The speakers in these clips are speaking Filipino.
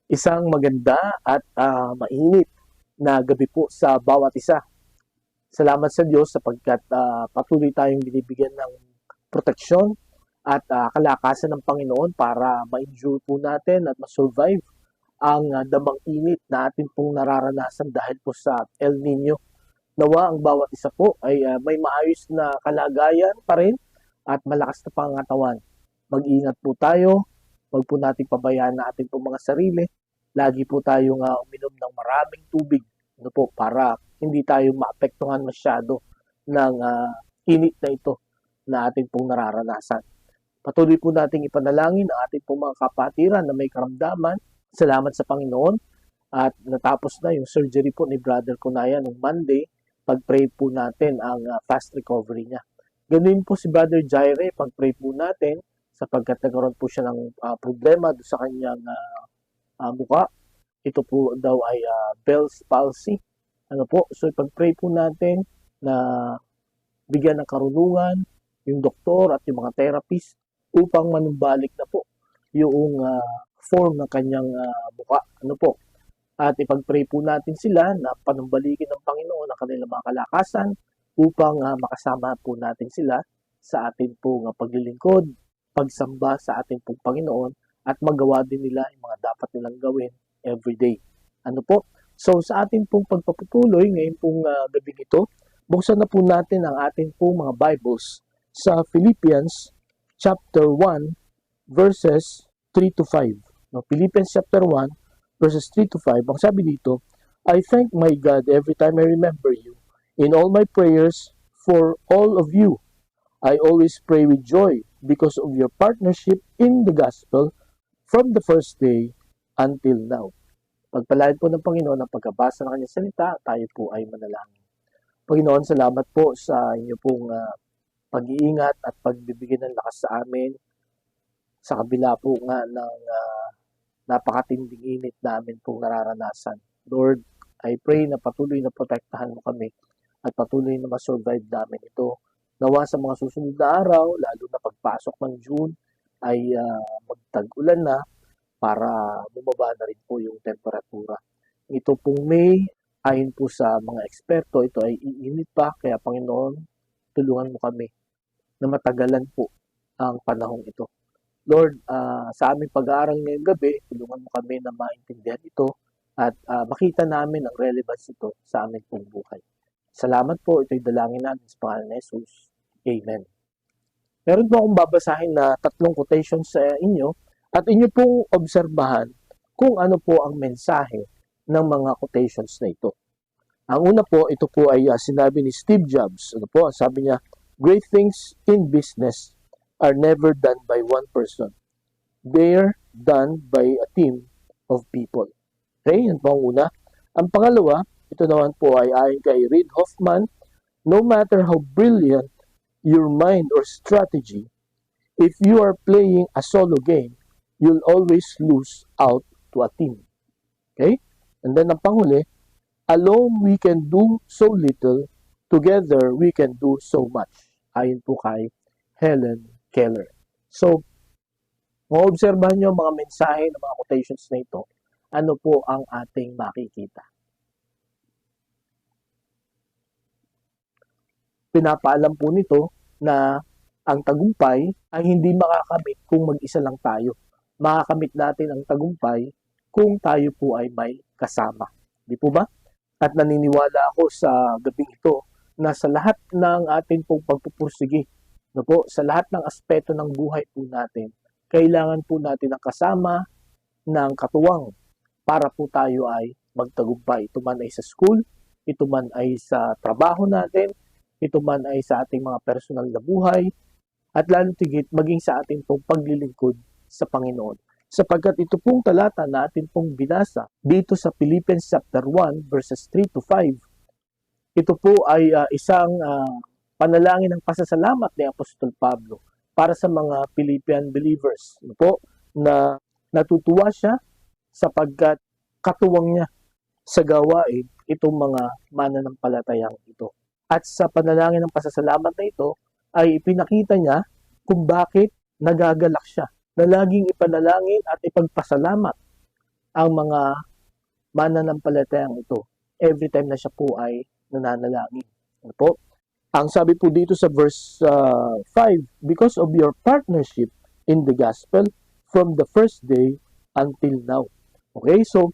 Isang maganda at mainit na gabi po sa bawat isa. Salamat sa Diyos sapagkat patuloy tayong binibigyan ng proteksyon at kalakasan ng Panginoon para ma-endure po natin at ma-survive ang damang init na atin pong nararanasan dahil po sa El Nino. Nawa ang bawat isa po ay may maayos na kalagayan pa rin at malakas na pangatawan. Mag-ingat po tayo, wag po natin pabayaan na ating po mga sarili. Lagi po tayong uminom ng maraming tubig para hindi tayo maapektuhan masyado ng init na ito na ating pong nararanasan. Patuloy po nating ipanalangin ang ating pong mga kapatiran na may karamdaman. Salamat sa Panginoon at natapos na yung surgery po ni Brother Kunaya nung Monday. Pag-pray po natin ang fast recovery niya. Ganun po si Brother Jaire, pag-pray po natin sapagkat nagkaroon po siya ng problema sa kanyang mukha. Ito po daw ay Bell's palsy. So pag-pray po natin na bigyan ng karunungan yung doktor at yung mga therapist upang manumbalik na po yung form ng kanyang mukha. At ipag-pray po natin sila na panumbalikin ng Panginoon ang kanilang mga kalakasan upang makasama po natin sila sa ating pong paglilingkod, pagsamba sa ating pong Panginoon at magawa din nila yung mga dapat nilang gawin everyday. So sa ating pong pagpaputuloy ngayon pong gabing ito, buksan na po natin ang ating pong mga Bibles sa Philippians chapter 1 verses 3 to 5. Philippians chapter 1 verses 3 to 5. Ang sabi dito, I thank my God every time I remember you. In all my prayers for all of you, I always pray with joy because of your partnership in the gospel from the first day until now. Pagpalain po ng Panginoon ang pagkabasa ng kanyang salita, tayo po ay manalangin. Panginoon, salamat po sa inyo pong pag-iingat at pagbibigyan ng lakas sa amin sa kabila po nga ng napakatinding init namin pong nararanasan. Lord, I pray na patuloy na protektahan mo kami at patuloy na ma-survive namin ito. Nawa sa mga susunod na araw, lalo na pagpasok ng June, ay magtag-ulan na para bumaba na rin po yung temperatura. Ito pong May, ayon po sa mga eksperto, ito ay iinit pa. Kaya Panginoon, tulungan mo kami na matagalan po ang panahong ito. Lord, sa aming pag-aaral ngayong gabi, tulungan mo kami na maintindihan ito at makita namin ang relevance ito sa aming pong buhay. Salamat po. Ito'y dalangin natin sa pangalan ni Jesus. Amen. Meron po akong babasahin na 3 quotations sa inyo at inyo pong obserbahan kung ano po ang mensahe ng mga quotations na ito. Ang una po, ito po ay sinabi ni Steve Jobs. Sabi niya, great things in business are never done by one person. They're done by a team of people. Okay, yan po ang una. Ang pangalawa, ito naman po ay ayon kay Reid Hoffman, no matter how brilliant your mind or strategy, if you are playing a solo game, you'll always lose out to a team. Okay? And then ang panghuli, alone we can do so little, together we can do so much. Ayon po kay Helen Keller. So, maobserbahan nyo mga mensahe ng mga quotations na ito, ano po ang ating makikita. Pinapaalam po nito na ang tagumpay ay hindi makakamit kung mag-isa lang tayo. Makakamit natin ang tagumpay kung tayo po ay may kasama. Di po ba? At naniniwala ako sa gabing ito na sa lahat ng ating pong pagpupursige, sa lahat ng aspeto ng buhay po natin, kailangan po natin ang kasama ng katuwang para po tayo ay magtagumpay. Ito man ay sa school, ito man ay sa trabaho natin, ito man ay sa ating mga personal na buhay, at lalo tigit maging sa ating pong paglilingkod sa Panginoon. Sapagkat ito pong talata na atin pong binasa dito sa Philippians chapter 1 verses 3 to 5, ito po ay isang panalangin ng pasasalamat ni Apostol Pablo para sa mga Philippian believers. Na natutuwa siya sapagkat katuwang niya sa gawain itong mga mananampalatayang ito. At sa panalangin ng pasasalamat na ito ay ipinakita niya kung bakit nagagalak siya na laging ipanalangin at ipagpasalamat ang mga mananampalatayang ito every time na siya po ay nananalangin. Ano po? Ang sabi po dito sa verse 5, because of your partnership in the gospel from the first day until now. Okay? So,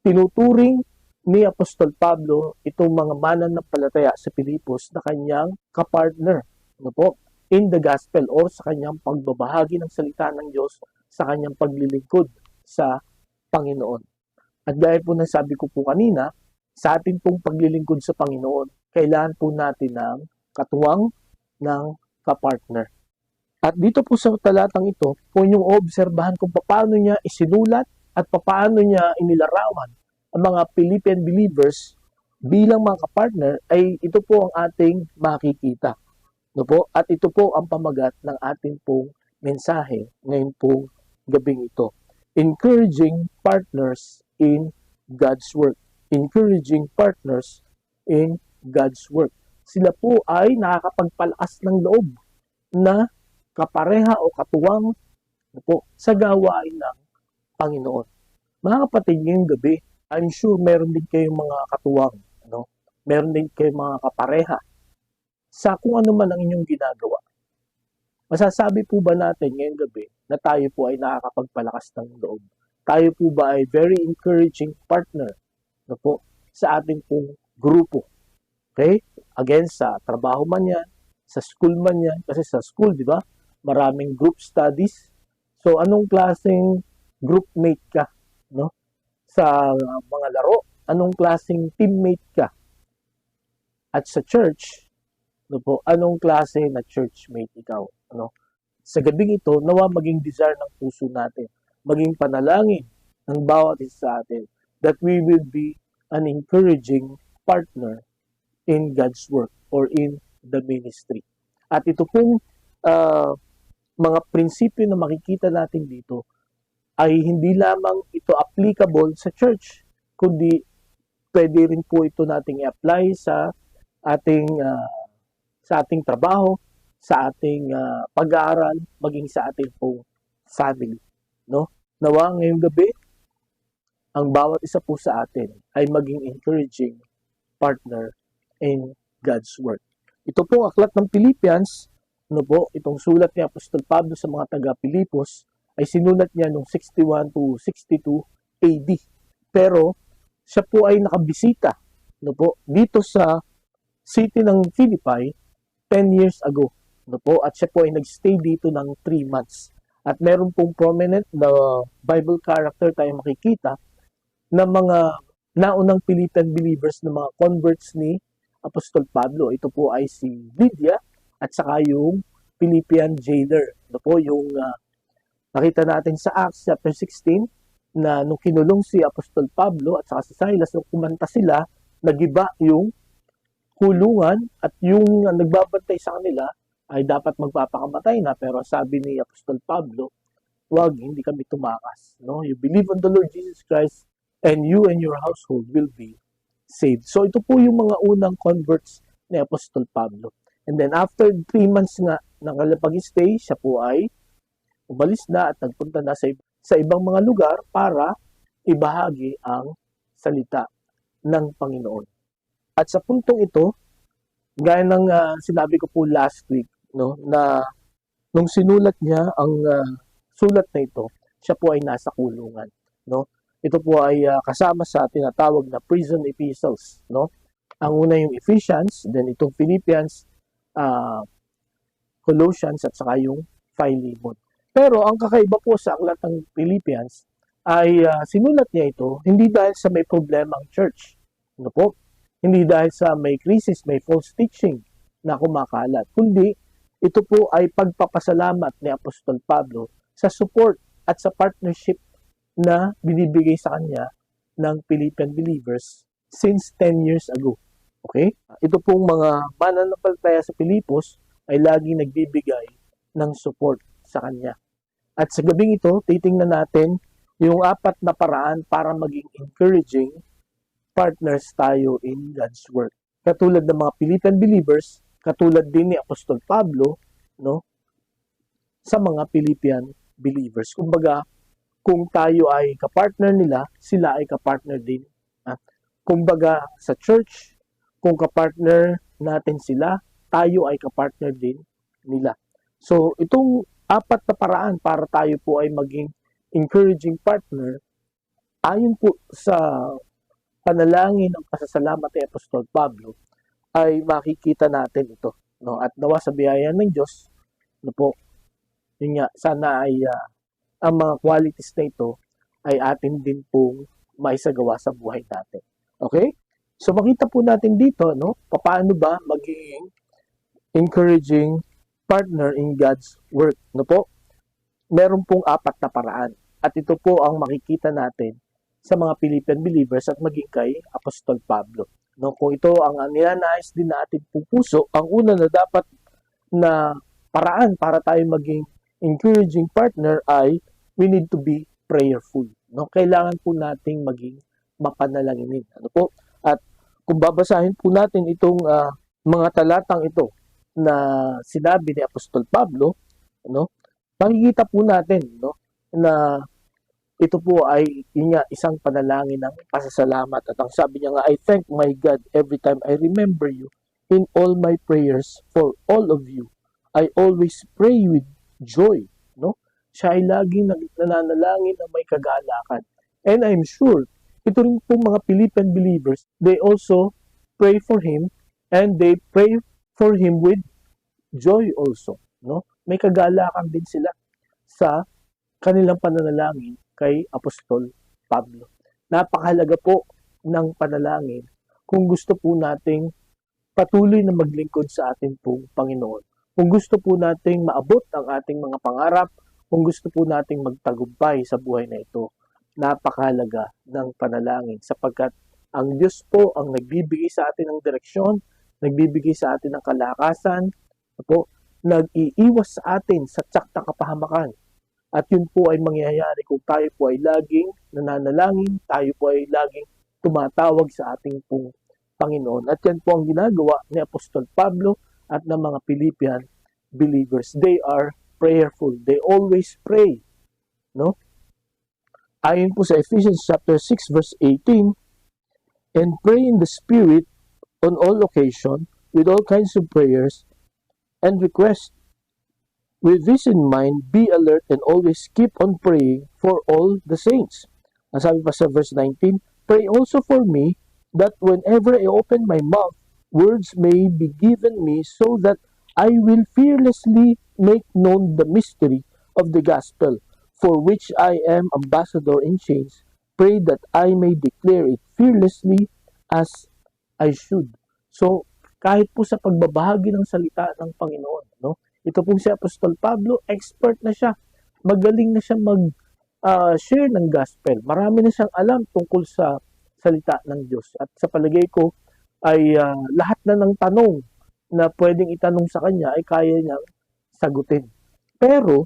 tinuturing ni Apostol Pablo itong mga mananampalataya sa Pilipos na kanyang kapartner, ano po, in the gospel or sa kanyang pagbabahagi ng salita ng Diyos, sa kanyang paglilingkod sa Panginoon. At gaya po ng sabi ko po kanina, sa ating pong paglilingkod sa Panginoon, kailangan po natin ng katuwang ng kapartner. At dito po sa talatang ito, kung yung obserbahan kung paano niya isinulat at paano niya inilarawan ang mga Philippian believers bilang mga kapartner, ay ito po ang ating makikita. No po? At ito po ang pamagat ng ating pong mensahe ngayon pong gabing ito. Encouraging partners in God's work. Encouraging partners in God's work. Sila po ay nakakapagpalakas ng loob na kapareha o katuwang po sa gawain ng Panginoon. Mga kapatid, ngayong gabi, I'm sure meron din kayong mga katuwang, no? Meron din kayong mga kapareha sa kung ano man ang inyong ginagawa. Masasabi po ba natin ngayong gabi na tayo po ay nakakapagpalakas ng loob? Tayo po ba ay very encouraging partner, no po, sa ating pong grupo? Okay? Again, sa trabaho man yan, sa school man yan, kasi sa school, di ba, maraming group studies. So, anong klaseng groupmate ka, no? Sa mga laro, anong klaseng teammate ka? At sa church, no po, anong klase na churchmate ikaw, ano? Sa gabing ito, nawa maging desire ng puso natin, maging panalangin ng bawat isa sa atin, that we will be an encouraging partner in God's work or in the ministry. At ito pong mga prinsipyo na makikita natin dito ay hindi lamang ito applicable sa church, kundi pwede rin po ito nating i-apply sa ating trabaho, sa ating pag-aaral, maging sa ating pong family, no? Nawa ngayong gabi, ang bawat isa po sa atin ay maging encouraging partner in God's work. Ito po aklat ng Philippians, ano po, itong sulat ni Apostol Pablo sa mga taga-Pilipos ay sinulat niya noong 61 to 62 AD. Pero siya po ay nakabisita, ano po, dito sa city ng Philippi 10 years ago, ano po, at siya po ay nagstay dito ng 3 months. At meron pong prominent na Bible character tayo makikita na mga naunang Philippian believers na mga converts ni Apostol Pablo. Ito po ay si Lydia at saka yung Philippian jailer. Ito po yung nakita natin sa Acts chapter 16 na nung kinulong si Apostol Pablo at saka si Silas, nung kumanta sila, nagiba yung kulungan at yung nagbabantay sa kanila ay dapat magpapakamatay na, pero sabi ni Apostol Pablo, wag, hindi kami tumakas. No? You believe on the Lord Jesus Christ and you and your household will be saved. So ito po yung mga unang converts ni Apostol Pablo. And then after 3 months nga ng pag-stay, siya po ay umalis na at nagpunta na sa ibang mga lugar para ibahagi ang salita ng Panginoon. At sa puntong ito, gaya ng sinabi ko po last week, no, na nung sinulat niya ang sulat na ito, siya po ay nasa kulungan, no? Ito po ay kasama sa tinatawag na prison epistles, no? Ang una yung Ephesians, then itong Philippians, Colossians at saka yung Philemon. Pero ang kakaiba po sa aklat ng Philippians ay sinulat niya ito hindi dahil sa may problema ang church, no po? Hindi dahil sa may crisis, may false teaching na kumakalat, kundi ito po ay pagpapasalamat ni Apostol Pablo sa support at sa partnership na binibigay sa kanya ng Philippian believers since 10 years ago. Okay? Ito pong mga mananampalataya sa Pilipos ay laging nagbibigay ng support sa kanya. At sa gabing ito, titingnan natin yung 4 na paraan para maging encouraging partners tayo in God's work. Katulad ng mga Philippian believers, katulad din ni Apostol Pablo, no, sa mga Philippian believers. Kumbaga, kung tayo ay kapartner nila, sila ay kapartner din. Kumbaga sa church, kung kapartner natin sila, tayo ay kapartner din nila. So itong apat na paraan para tayo po ay maging encouraging partner, ayon po sa panalangin ng pasasalamat ni Apostol Pablo, ay makikita natin ito. No? At nawa sa biyaya ng Diyos, no po, yun nga, sana ay ang mga qualities na ito ay atin din pong maisagawa sa buhay natin. Okay? So makita po natin dito, no, paano ba maging encouraging partner in God's work. No po? Meron pong apat na paraan. At ito po ang makikita natin sa mga Philippian believers at maging kay Apostol Pablo. No, kung ito ang ninanais din natin pong puso, ang una na dapat na paraan para tayo maging encouraging partner ay we need to be prayerful. No, kailangan po nating maging mapanalanginin. Ano po? At kung babasahin po natin itong mga talatang ito na sinabi ni Apostol Pablo, no, makikita po natin, no, na ito po ay isang panalangin ng pasasalamat. At ang sabi niya nga, I thank my God every time I remember you in all my prayers for all of you. I always pray with joy. No? Siya ay laging nananalangin na may kagalakan. And I'm sure, ito rin po mga Philippian believers, they also pray for him and they pray for him with joy also. No? May kagalakan din sila sa kanilang pananalangin kay Apostol Pablo. Napakahalaga po ng panalangin kung gusto po nating patuloy na maglingkod sa ating pong Panginoon. Kung gusto po nating maabot ang ating mga pangarap, kung gusto po nating magtagumpay sa buhay na ito, napakahalaga ng panalangin sapagkat ang Diyos po ang nagbibigay sa atin ng direksyon, nagbibigay sa atin ng kalakasan, po, nag-iiwas sa atin sa tsak na kapahamakan. At yun po ay mangyayari kung tayo po ay laging nananalangin, tayo po ay laging tumatawag sa ating pong Panginoon. At yan po ang ginagawa ni Apostol Pablo at ng mga Philippian believers. They are prayerful. They always pray. No? Ayon po sa Ephesians chapter 6 verse 18, and pray in the Spirit on all occasion with all kinds of prayers and requests. With this in mind, be alert and always keep on praying for all the saints. Ang sabi pa sa verse 19, pray also for me that whenever I open my mouth, words may be given me so that I will fearlessly make known the mystery of the gospel, for which I am ambassador in chains. Pray that I may declare it fearlessly as I should. So, kahit po sa pagbabahagi ng salita ng Panginoon, no? Ito pong si Apostol Pablo, expert na siya. Magaling na siya mag-share ng gospel. Marami na siyang alam tungkol sa salita ng Diyos. At sa palagay ko, ay lahat na ng tanong na pwedeng itanong sa kanya ay kaya niyang sagutin. Pero,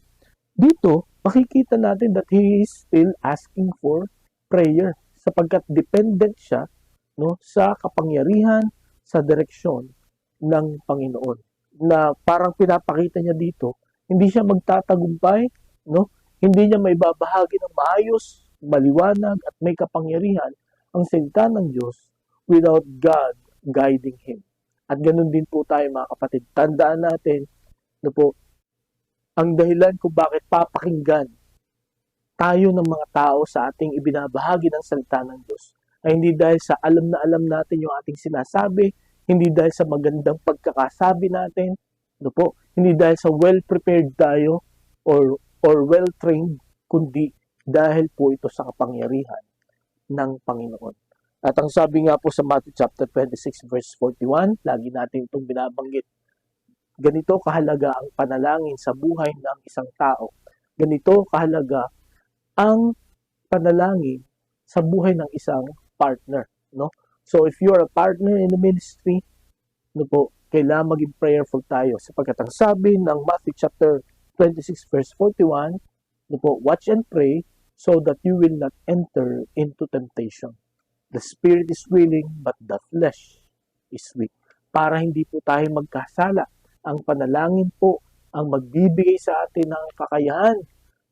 dito, makikita natin that he is still asking for prayer sapagkat dependent siya, no, sa kapangyarihan, sa direksyon ng Panginoon. Na parang pinapakita niya dito, hindi siya magtatagumpay, no? Hindi niya may babahagi ng maayos, maliwanag at may kapangyarihan ang salita ng Diyos without God guiding him. At ganun din po tayo mga kapatid. Tandaan natin, no po, ang dahilan kung bakit papakinggan tayo ng mga tao sa ating ibinabahagi ng salita ng Diyos ay hindi dahil sa alam na alam natin yung ating sinasabi, hindi dahil sa magandang pagkakasabi natin, no po, hindi dahil sa well-prepared tayo or well-trained, kundi dahil po ito sa kapangyarihan ng Panginoon. At ang sabi nga po sa Matthew chapter 26 verse 41, lagi natin itong binabanggit, ganito kahalaga ang panalangin sa buhay ng isang tao. Ganito kahalaga ang panalangin sa buhay ng isang partner, no? So if you are a partner in the ministry, no po, kailangan maging prayerful tayo sapagkat ang sabi ng Matthew chapter 26 verse 41, no po, watch and pray so that you will not enter into temptation. The spirit is willing but the flesh is weak. Para hindi po tayo magkasala, ang panalangin po ang magbibigay sa atin ng kakayahan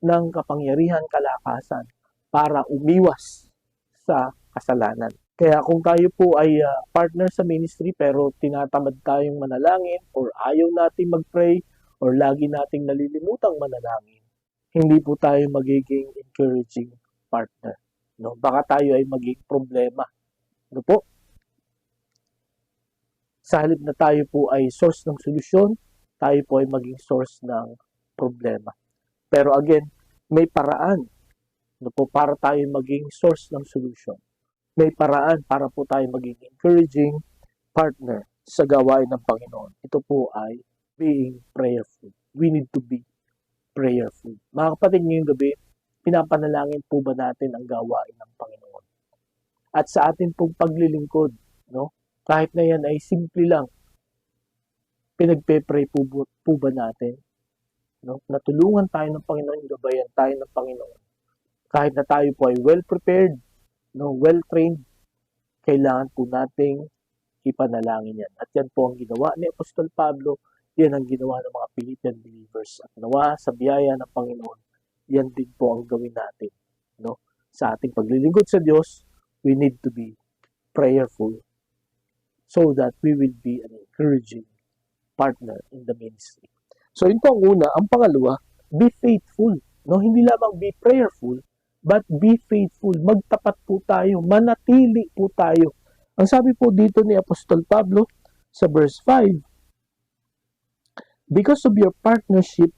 ng kapangyarihan, kalakasan para umiwas sa kasalanan. Kaya kung tayo po ay partner sa ministry pero tinatamad tayong manalangin or ayaw nating mag-pray or lagi nating nalilimutang manalangin, hindi po tayo magiging encouraging partner. No? Baka tayo ay maging problema. No po? Sa halip na tayo po ay source ng solusyon, tayo po ay maging source ng problema. Pero again, may paraan, no po, para tayo maging source ng solution. May paraan para po tayo maging encouraging partner sa gawain ng Panginoon. Ito po ay being prayerful. We need to be prayerful. Mga kapatid, ngayong gabi, pinapanalangin po ba natin ang gawain ng Panginoon? At sa atin pong paglilingkod, no? Kahit na yan ay simple lang, pinagpe-pray po ba natin? No? Natulungan tayo ng Panginoon, gabayan tayo ng Panginoon. Kahit na tayo po ay well-prepared, no, well-trained, kailangan po nating ipanalangin yan. At yan po ang ginawa ni Apostol Pablo, yan ang ginawa ng mga Philippian believers. At nawa sa biyaya ng Panginoon, yan din po ang gawin natin. No? Sa ating paglilingkod sa Diyos, we need to be prayerful so that we will be an encouraging partner in the ministry. So, yun po ang una. Ang pangalawa, be faithful. No? Hindi lamang be prayerful, but be faithful. Magtapat po tayo. Manatili po tayo. Ang sabi po dito ni Apostol Pablo sa verse 5, because of your partnership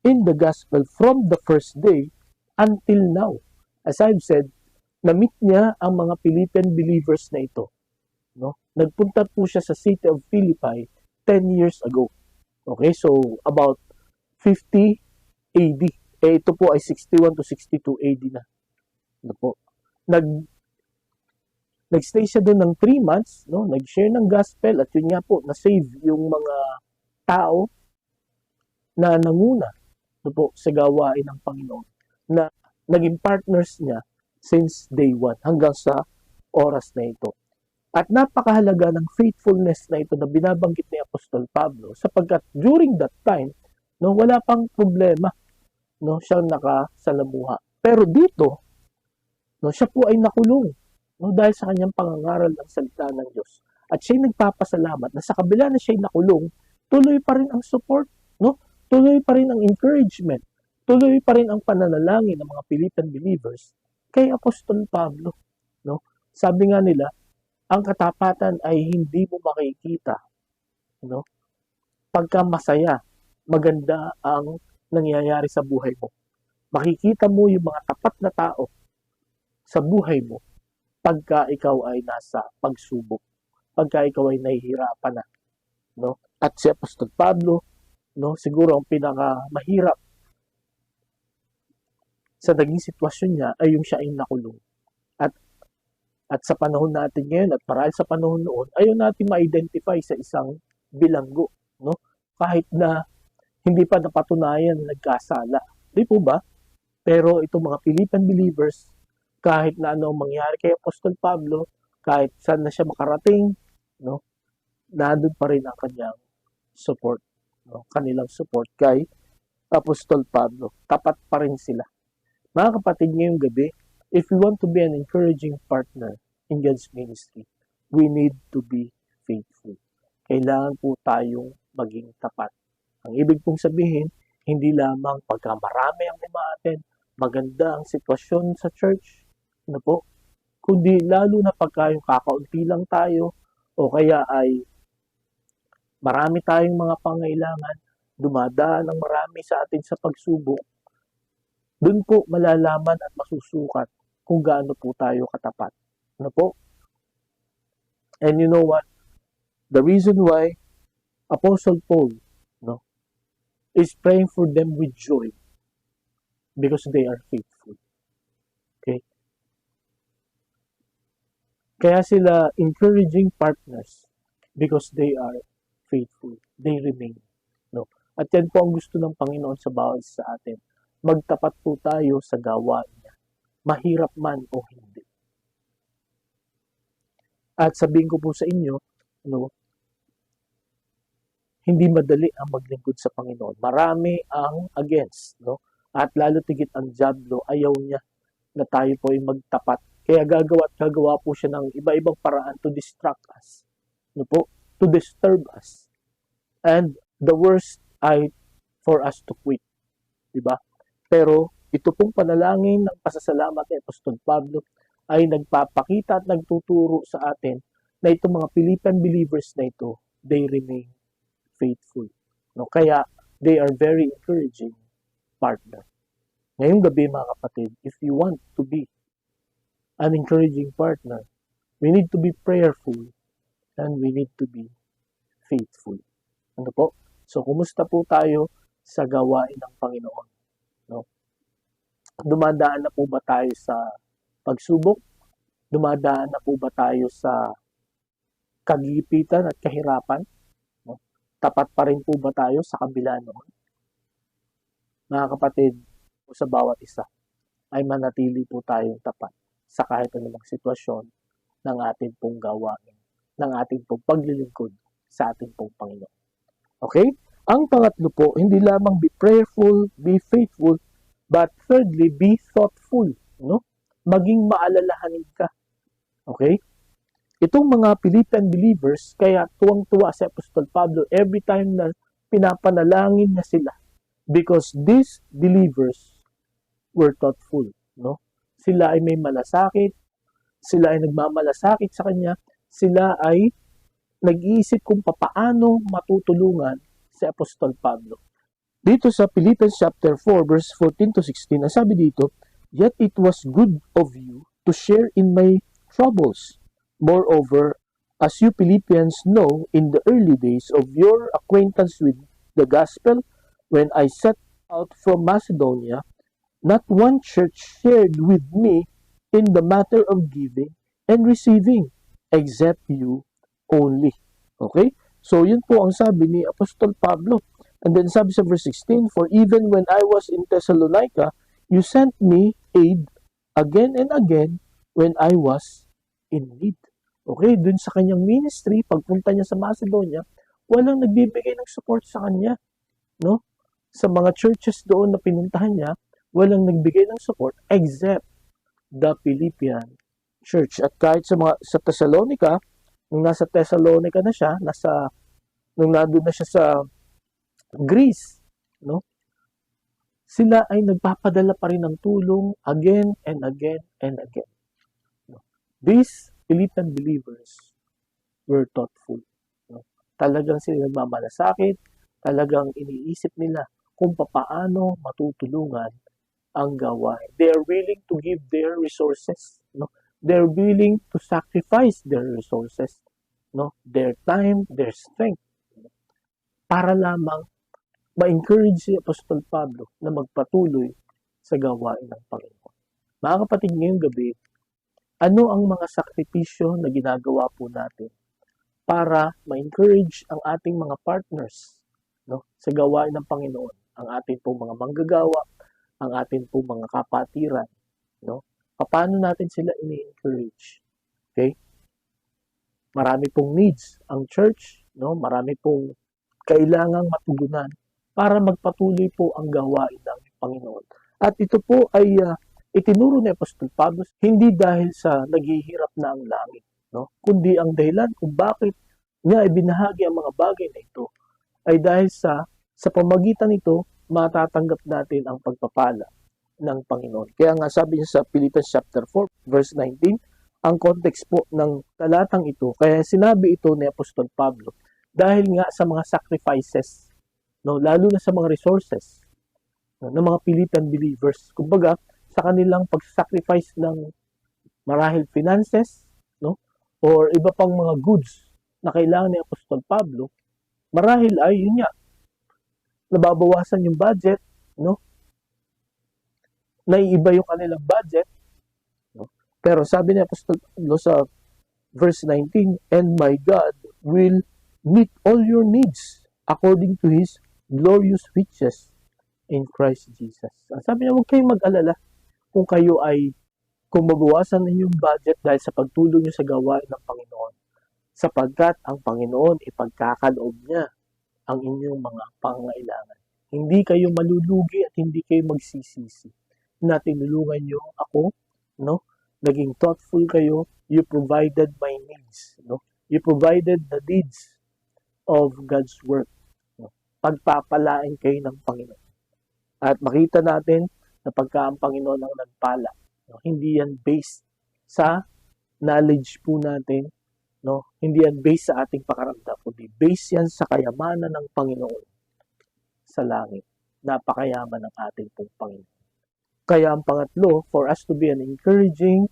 in the gospel from the first day until now. As I've said, na-meet niya ang mga Philippian believers na ito. No? Nagpunta po siya sa city of Philippi 10 years ago. Okay, so about 50 AD. Ito po ay 61 to 62 AD na. Ano po? Nag-stay siya doon ng 3 months, no? Nag-share ng gospel at yun nga po, na-save yung mga tao na nanguna, no po, sa gawain ng Panginoon, na naging partners niya since day 1 hanggang sa oras na ito. At napakahalaga ng faithfulness na ito na binabanggit ni Apostol Pablo sapagkat during that time, no, wala pang problema, no, siyang nakasalamuha. Pero dito, no, siya po ay nakulong, no, dahil sa kanyang pangangaral ng salita ng Diyos. At siya'y nagpapasalamat na sa kabila na siya'y nakulong, tuloy pa rin ang support, no? Tuloy pa rin ang encouragement, tuloy pa rin ang pananalangin ng mga Philippian believers kay Apostol Pablo, no? Sabi nga nila, ang katapatan ay hindi mo makikita, no? Pagka masaya, maganda ang nangyayari sa buhay mo. Makikita mo yung mga tapat na tao sa buhay mo pagka ikaw ay nasa pagsubok, pagka ikaw ay nahihirapan na, no? At si Apostol Pablo, no, siguro ang pinakamahirap sa naging sitwasyon niya ay yung siya ay nakulong. At sa panahon natin ngayon at parahil sa panahon noon, ayaw natin ma-identify sa isang bilanggo, no? Kahit na hindi pa napatunayan na nagkasala. Di po ba? Pero itong mga Philippian believers, kahit na ano ang mangyari kay Apostol Pablo, kahit saan na siya makarating, no? Nandun pa rin ang kanyang support, no? Kanilang support kay Apostol Pablo. Tapat pa rin sila. Mga kapatid, ngayong gabi, if we want to be an encouraging partner in God's ministry, we need to be faithful. Kailangan po tayong maging tapat. Ang ibig pong sabihin, hindi lamang pagka marami ang umaattend, maganda ang sitwasyon sa church, ano po, kundi lalo na pagka yung kakaunti lang tayo, o kaya ay marami tayong mga pangailangan, dumadaan ng marami sa atin sa pagsubok, doon po malalaman at masusukat kung gaano po tayo katapat. Ano po? And you know what? The reason why Apostle Paul, no, is praying for them with joy because they are faithful. Okay? Kaya sila encouraging partners because they are faithful. They remain. No? At yan po ang gusto ng Panginoon sa bawat sa atin. Magtapat po tayo sa gawain niya. Mahirap man o hindi. At sabihin ko po sa inyo, no, hindi madali ang maglingkod sa Panginoon. Marami ang against, no? At lalo tigit ang dyablo, ayaw niya na tayo po ay magtapat. Kaya gagawa po siya ng iba-ibang paraan to distract us. No po? To disturb us. And the worst ay for us to quit. Diba? Pero ito pong panalangin ng pasasalamat ni Apostol Pablo ay nagpapakita at nagtuturo sa atin na itong mga Philippian believers na ito, they remain faithful. No? Kaya they are very encouraging partner. Ngayong gabi mga kapatid, if you want to be an encouraging partner, we need to be prayerful and we need to be faithful. Ano po? So, kumusta po tayo sa gawain ng Panginoon? No? Dumadaan na po ba tayo sa pagsubok? Dumadaan na po ba tayo sa kagipitan at kahirapan? No? Tapat pa rin po ba tayo sa kabila noon? Mga kapatid, sa bawat isa ay manatili po tayong tapat sa kahit anumang sitwasyon ng ating pong gawain, ng ating pong paglilingkod sa ating pong Panginoon. Okay? Ang pangatlo po, hindi lamang be prayerful, be faithful, but thirdly, be thoughtful. No? Maging maalalahanin ka. Okay? Itong mga Philippian believers, kaya tuwang-tuwa si Apostol Pablo every time na pinapanalangin na sila. Because these believers were thoughtful. No? Sila ay may malasakit, sila ay nagmamalasakit sa kanya, sila ay nag-iisip kung papaano matutulungan si Apostol Pablo. Dito sa Philippians chapter 4 verse 14 to 16, ang sabi dito, "Yet it was good of you to share in my troubles. Moreover, as you Philippians know, in the early days of your acquaintance with the gospel, when I set out from Macedonia, not one church shared with me in the matter of giving and receiving, except you only." Okay? So, yun po ang sabi ni Apostol Pablo. And then sabi sa verse 16, "For even when I was in Thessalonica, you sent me aid again and again when I was in need." Okay? Dun sa kanyang ministry, pagpunta niya sa Macedonia, walang nagbibigay ng support sa kanya. No? Sa mga churches doon na pinuntahan niya, walang nagbigay ng support except the Philippian church. At kahit sa Thessalonica, nung nasa Thessalonica na siya, nung nandun na siya sa Greece, no? Sila ay nagpapadala pa rin ng tulong again and again and again. No? These Philippian believers were thoughtful. No? Talagang sila nagmamalasakit, talagang iniisip nila kung paano matutulungan ang gawain. They are willing to give their resources. No? They're willing to sacrifice their resources, no? Their time, their strength, no? Para lamang ma-encourage si Apostol Pablo na magpatuloy sa gawain ng Panginoon. Mga kapatid, ngayong gabi, ano ang mga sakripisyo na ginagawa po natin para ma-encourage ang ating mga partners, no, sa gawain ng Panginoon, ang ating pong mga manggagawa, ang ating pong mga kapatiran, no? Paano natin sila ini-encourage? Okay? Marami pong needs ang church, no? Marami pong kailangang matugunan para magpatuloy po ang gawain ng Panginoon. At ito po ay itinuro ni Apostol Pablo hindi dahil sa naghihirap na ang langit, no? Kundi ang dahilan kung bakit niya ibinahagi ang mga bagay na ito ay dahil sa pamagitan nito matatanggap natin ang pagpapala ng Panginoon. Kaya nga sabi niya sa Philippians chapter 4 verse 19, ang context po ng talatang ito, kaya sinabi ito ni Apostol Pablo dahil nga sa mga sacrifices, no, lalo na sa mga resources, no, ng mga Philippian believers. Kumbaga, sa kanilang pag-sacrifice ng marahil finances, no, or iba pang mga goods na kailangan ni Apostol Pablo, marahil ay yun nga, nababawasan yung budget, no? Naiiba yung kanilang budget, no? Pero sabi ni Apostol Pablo sa verse 19, "And my God will meet all your needs according to His glorious riches in Christ Jesus." Sabi niya, huwag kayong mag-alala kung mabawasan ninyo yung budget dahil sa pagtulong niyo sa gawain ng Panginoon, sapagkat ang Panginoon ipagkakaloob niya ang inyong mga pangangailangan Hindi kayo malulugi at hindi kayo magsisisi na tinulungan nyo ako, no? Naging thoughtful kayo, you provided my needs, no? You provided the needs of God's work. No? Pagpapalain kayo ng Panginoon. At makita natin na pagka ang Panginoon ang nagpala, no? Hindi yan based sa knowledge po natin, no? Hindi yan based sa ating pakaramdam, kundi based yan sa kayamanan ng Panginoon sa langit. Napakayaman ng ating pong Panginoon. Kaya ang pangatlo, for us to be an encouraging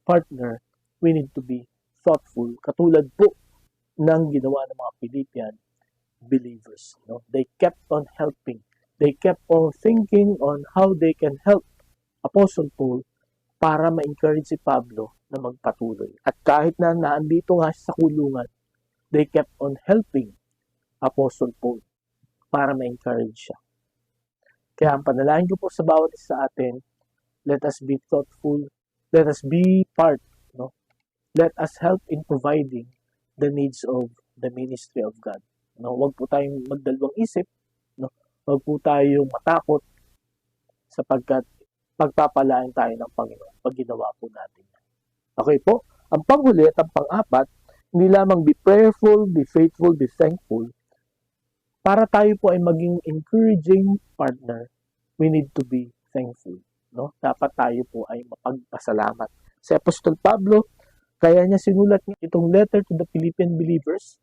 partner, we need to be thoughtful. Katulad po ng ginawa ng mga Philippian believers. No? They kept on helping. They kept on thinking on how they can help Apostle Paul para ma-encourage si Pablo na magpatuloy. At kahit na naandito nga sa kulungan, they kept on helping Apostle Paul para ma-encourage siya. Kaya ang panalangin ko po sa bawat isa sa atin, let us be thoughtful, let us be part, no? Let us help in providing the needs of the ministry of God. No, wag po tayong magdalawang isip, no? Wag po tayong matakot sapagkat pagpapalain tayo ng Panginoon pag ginawa po natin. Okay po? Ang panghuli at ang pang-apat, hindi lamang be prayerful, be faithful, be thankful. Para tayo po ay maging encouraging partner, we need to be thankful. No? Dapat tayo po ay mapagpasalamat. Si Apostol Pablo, kaya niya sinulat itong letter to the Philippian believers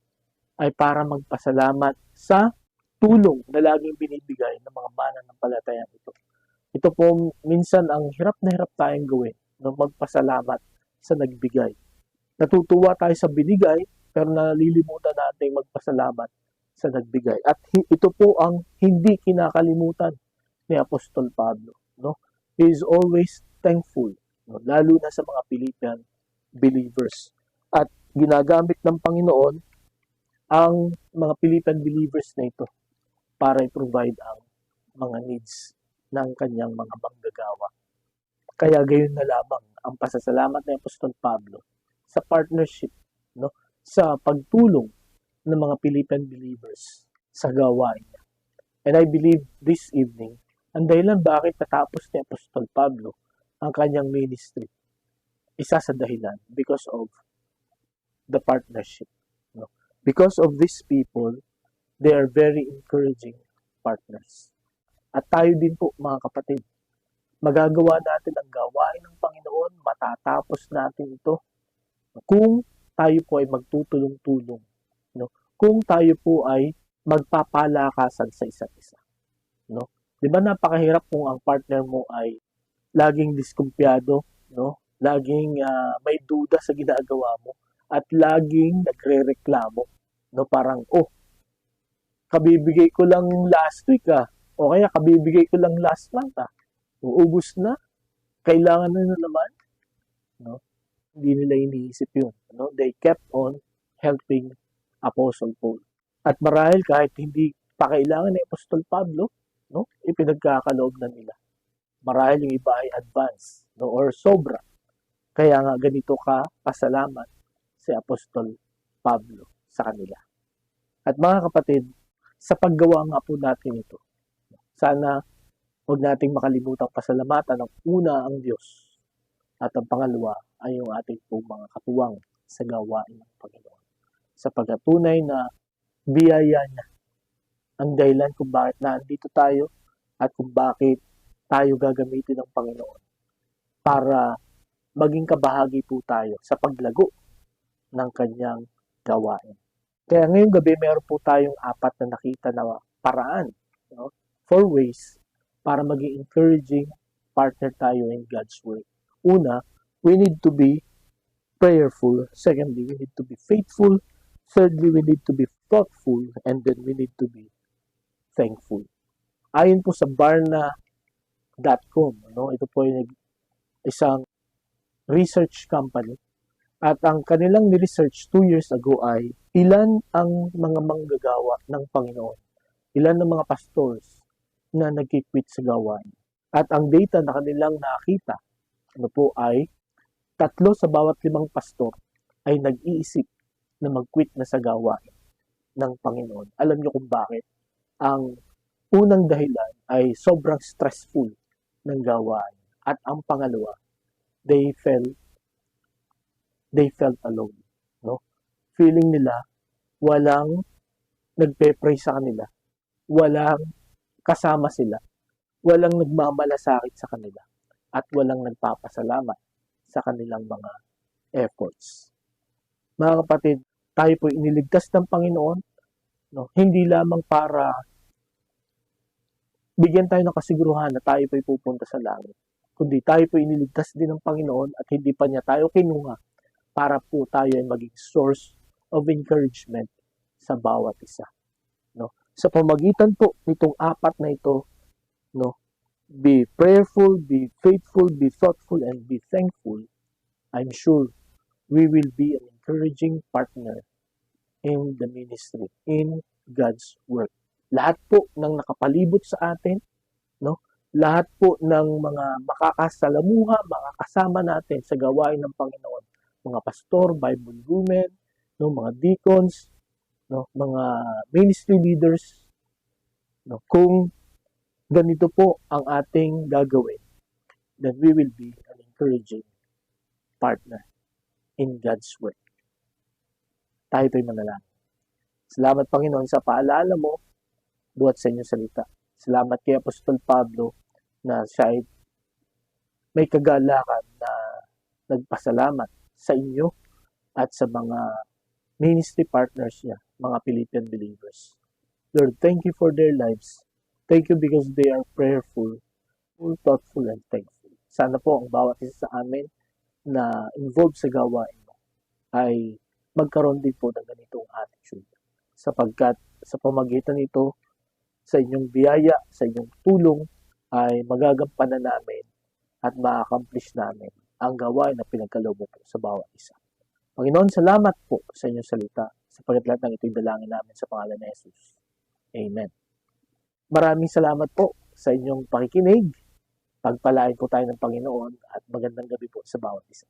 ay para magpasalamat sa tulong na laging binibigay ng mga mananampalatayang ito. Ito po minsan ang hirap na hirap tayong gawin, no? Magpasalamat sa nagbigay. Natutuwa tayo sa binigay, pero nalilimutan natin magpasalamat sa nagbigay. At ito po ang hindi kinakalimutan ni Apostol Pablo. No? He is always thankful, no? Lalo na sa mga Philippian believers. At ginagamit ng Panginoon ang mga Philippian believers na ito para i-provide ang mga needs ng kanyang mga manggagawa. Kaya gayon na lamang ang pasasalamat ni Apostol Pablo sa partnership, no? Sa pagtulong ng mga Philippian believers sa gawain niya. And I believe this evening, ang dahilan bakit natapos ni Apostol Pablo ang kanyang ministry, isa sa dahilan, because of the partnership. No? Because of these people, they are very encouraging partners. At tayo din po, mga kapatid, magagawa natin ang gawain ng Panginoon, matatapos natin ito kung tayo po ay magtutulong-tulong. No? Kung tayo po ay magpapalakasan sa isa't isa. No? Di ba napakahirap kung ang partner mo ay laging diskumpiyado, no? Laging may duda sa ginagawa mo at laging nagrereklamo, no? Parang, kabibigay ko lang last week o kaya kabibigay ko lang last month uubos na, kailangan na naman, no? Hindi nila iniisip yun, no? They kept on helping Apostle Paul. At marahil kahit hindi pa kailangan ni Apostol Pablo, no, ipinagkakaloob na nila. Marahil yung iba ay advance, no, or sobra. Kaya nga ganito ka pasalamat si Apostol Pablo sa kanila. At mga kapatid, sa paggawa nga po natin ito, sana huwag nating makalimutang pasalamatan ng una ang Diyos at ang pangalawa ay yung ating pong mga katuwang sa gawain ng Panginoon. Sa pagkatunay na biyaya niya ang dahilan kung bakit nandito tayo at kung bakit tayo gagamitin ng Panginoon para maging kabahagi po tayo sa paglago ng kanyang gawain. Kaya ngayong gabi meron po tayong 4 na nakita na paraan, no? 4 ways para maging encouraging partner tayo in God's work. Una, we need to be prayerful. Secondly, we need to be faithful. Thirdly, we need to be thoughtful, and then we need to be thankful. Ayon po sa Barna.com, no? Ito po ay isang research company. At ang kanilang ni-research 2 years ago ay ilan ang mga manggagawa ng Panginoon. Ilan ang mga pastors na nag-quit sa gawain. At ang data na kanilang nakita po ay 3 sa bawat 5 pastor ay nag-iisip na mag-quit na sa gawain ng Panginoon. Alam niyo kung bakit? Ang unang dahilan ay sobrang stressful ng gawain. At ang pangalawa, they felt alone. No? Feeling nila walang nagpe-pray sa kanila, walang kasama sila, walang nagmamalasakit sa kanila, at walang nagpapasalamat sa kanilang mga efforts. Mga kapatid, tayo po iniligtas ng Panginoon, no? Hindi lamang para bigyan tayo ng kasiguruhan na tayo po'y pupunta sa langit, kundi tayo po iniligtas din ng Panginoon at hindi pa niya tayo kinuha para po tayo ay maging source of encouragement sa bawat isa. No? Sa pamagitan po nitong apat na ito, no, be prayerful, be faithful, be thoughtful, and be thankful, I'm sure we will be an encouraging partner in the ministry, in God's work. Lahat po ng nakapalibot sa atin, no? Lahat po ng mga makakasalamuha, makakasama natin sa gawain ng Panginoon, mga pastor, Bible women, no, mga deacons, no, mga ministry leaders, no, kung ganito po ang ating gagawin, then we will be an encouraging partner in God's work. Tayo po'y manalangin. Salamat, Panginoon, sa paalala mo buhat sa inyong salita. Salamat kay Apostol Pablo na siya ay may kagalakan na nagpasalamat sa inyo at sa mga ministry partners niya, mga Philippian believers. Lord, thank you for their lives. Thank you because they are prayerful, thoughtful, and thankful. Sana po ang bawat isa sa amin na involved sa gawain mo ay magkaroon din po ng ganitong attitude. Sapagkat sa pamagitan nito, sa inyong biyaya, sa inyong tulong, ay magagampanan namin at ma-accomplish namin ang gawain na pinagkaloob mo po sa bawat isa. Panginoon, salamat po sa inyong salita, sapagkat lahat ng ito'y dalangin namin sa pangalan ni Jesus. Amen. Maraming salamat po sa inyong pakikinig. Pagpalain po tayo ng Panginoon at magandang gabi po sa bawat isa.